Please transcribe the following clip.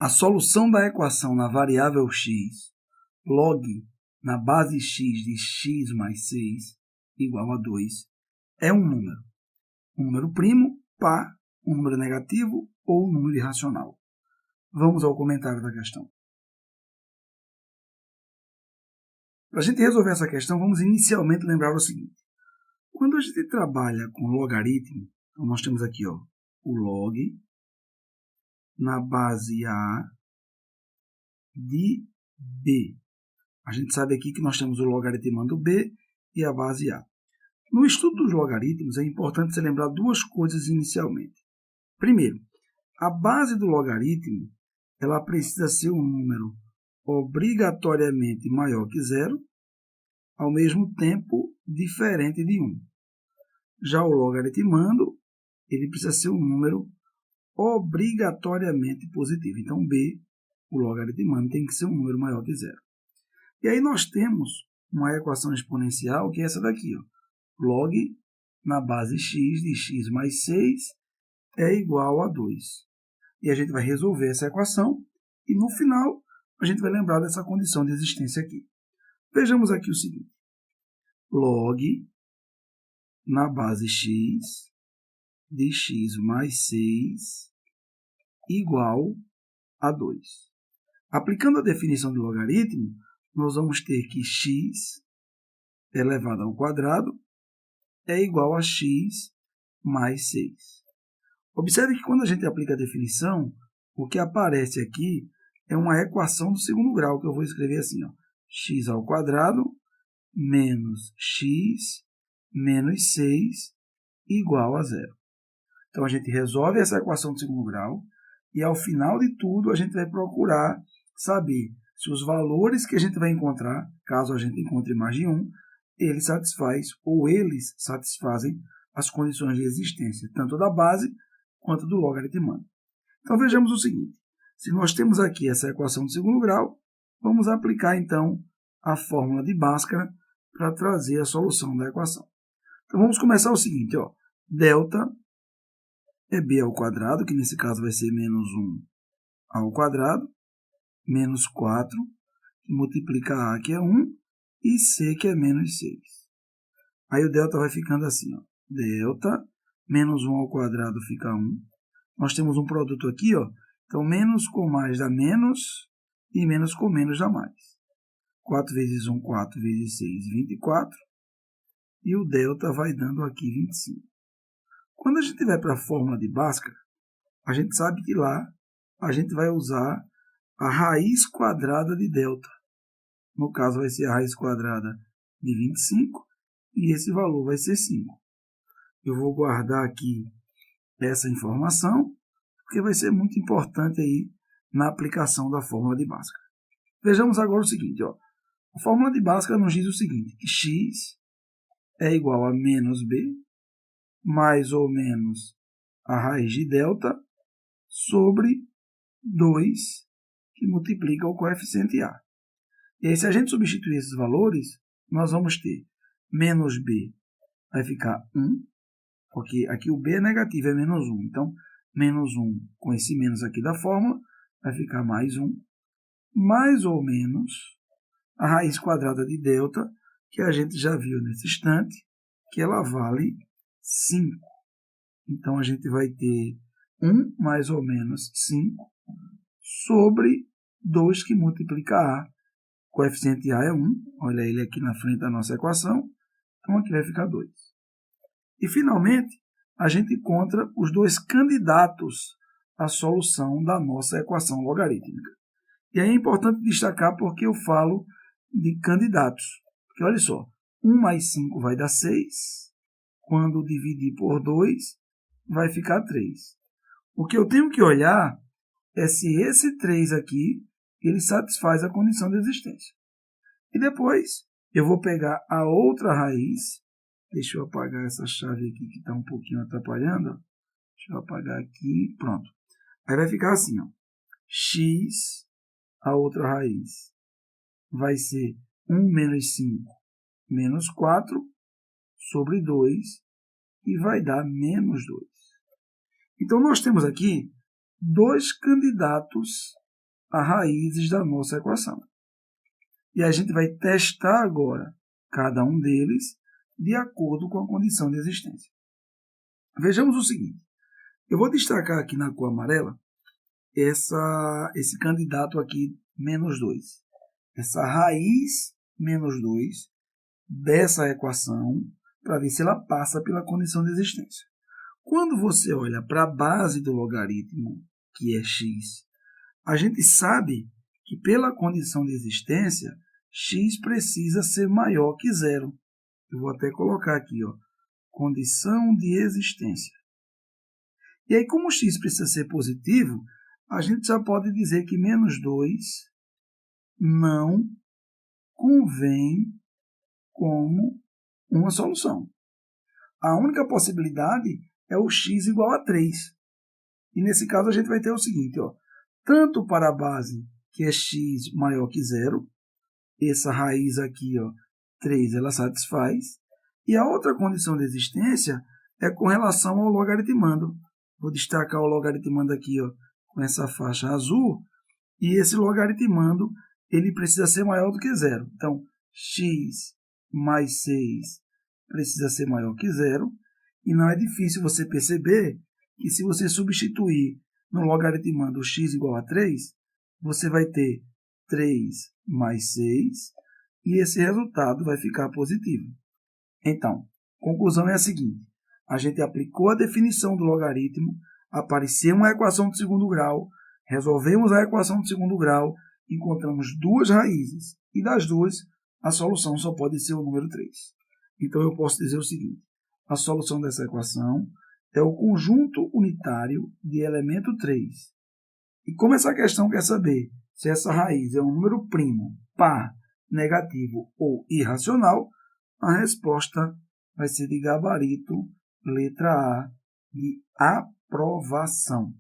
A solução da equação na variável x, log na base x de x mais 6 igual a 2, é um número. Um número primo, par, um número negativo ou um número irracional. Vamos ao comentário da questão. Para a gente resolver essa questão, vamos inicialmente lembrar o seguinte. Quando a gente trabalha com logaritmo, então nós temos aqui o log na base A de B. A gente sabe aqui que nós temos o logaritmando B e a base A. No estudo dos logaritmos, é importante se lembrar duas coisas inicialmente. Primeiro, a base do logaritmo ela precisa ser um número obrigatoriamente maior que zero, ao mesmo tempo diferente de 1. Já o logaritmando, ele precisa ser um número obrigatoriamente positivo. Então, B, o logaritmando, tem que ser um número maior que zero. E aí nós temos uma equação exponencial, que é essa daqui. Log na base x de x mais 6 é igual a 2. E a gente vai resolver essa equação e, no final, a gente vai lembrar dessa condição de existência aqui. Vejamos aqui o seguinte. Log na base x de x mais 6 igual a 2. Aplicando a definição de logaritmo, nós vamos ter que x elevado ao quadrado é igual a x mais 6. Observe que quando a gente aplica a definição, o que aparece aqui é uma equação do segundo grau, que eu vou escrever assim, x ao quadrado menos x menos 6 igual a zero. Então, a gente resolve essa equação do segundo grau e, ao final de tudo, a gente vai procurar saber se os valores que a gente vai encontrar, caso a gente encontre mais de um, eles satisfazem as condições de existência, tanto da base quanto do logaritmando. Então, vejamos o seguinte. Se nós temos aqui essa equação de segundo grau, vamos aplicar, então, a fórmula de Bhaskara para trazer a solução da equação. Então, vamos começar o seguinte. Delta é b ao quadrado, que nesse caso vai ser menos 1 ao quadrado, menos 4, que multiplica a, que é 1, e c, que é menos 6. Aí o delta vai ficando assim. Delta, menos 1 ao quadrado fica 1. Nós temos um produto aqui, então menos com mais dá menos, e menos com menos dá mais. 4 vezes 1, 4 vezes 6, 24. E o delta vai dando aqui 25. Quando a gente vai para a fórmula de Bhaskara, a gente sabe que lá a gente vai usar a raiz quadrada de delta. No caso, vai ser a raiz quadrada de 25 e esse valor vai ser 5. Eu vou guardar aqui essa informação, porque vai ser muito importante aí na aplicação da fórmula de Bhaskara. Vejamos agora o seguinte. A fórmula de Bhaskara nos diz o seguinte, que x é igual a menos b, mais ou menos a raiz de delta, sobre 2, que multiplica o coeficiente a. E aí, se a gente substituir esses valores, nós vamos ter menos b vai ficar 1, porque aqui o b é negativo, é menos 1. Então, menos 1 com esse menos aqui da fórmula, vai ficar mais 1, mais ou menos a raiz quadrada de delta, que a gente já viu nesse instante, que ela vale 5. Então, a gente vai ter 1 mais ou menos 5 sobre 2 que multiplica a. O coeficiente a é 1. Olha ele aqui na frente da nossa equação. Então, aqui vai ficar 2. E, finalmente, a gente encontra os dois candidatos à solução da nossa equação logarítmica. E aí é importante destacar porque eu falo de candidatos. Porque, olha só, 1 mais 5 vai dar 6. Quando dividir por 2, vai ficar 3. O que eu tenho que olhar é se esse 3 aqui ele satisfaz a condição de existência. E depois eu vou pegar a outra raiz. Deixa eu apagar essa chave aqui que está um pouquinho atrapalhando. Deixa eu apagar aqui. Pronto. Aí vai ficar assim. X, a outra raiz, vai ser 1 menos 5 menos 4 sobre 2 e vai dar menos 2. Então, nós temos aqui dois candidatos as raízes da nossa equação. E a gente vai testar agora cada um deles de acordo com a condição de existência. Vejamos o seguinte. Eu vou destacar aqui na cor amarela esse candidato aqui, menos 2. Essa raiz menos 2 dessa equação, para ver se ela passa pela condição de existência. Quando você olha para a base do logaritmo, que é x, a gente sabe que pela condição de existência, x precisa ser maior que zero. Eu vou até colocar aqui, ó, condição de existência. E aí, como x precisa ser positivo, a gente já pode dizer que menos 2 não convém como uma solução. A única possibilidade é o x igual a 3. E nesse caso a gente vai ter o seguinte, ó, tanto para a base, que é x maior que zero, essa raiz aqui, ó, 3, ela satisfaz, e a outra condição de existência é com relação ao logaritmando. Vou destacar o logaritmando aqui, ó, com essa faixa azul, e esse logaritmando ele precisa ser maior do que zero. Então, x mais 6 precisa ser maior que zero, e não é difícil você perceber que se você substituir no logaritmando x igual a 3, você vai ter 3 mais 6, e esse resultado vai ficar positivo. Então, a conclusão é a seguinte. A gente aplicou a definição do logaritmo, apareceu uma equação de segundo grau, resolvemos a equação de segundo grau, encontramos duas raízes, e das duas, a solução só pode ser o número 3. Então, eu posso dizer o seguinte. A solução dessa equação é o conjunto unitário de elemento 3. E como essa questão quer saber se essa raiz é um número primo, par, negativo ou irracional, a resposta vai ser de gabarito, letra A, de aprovação.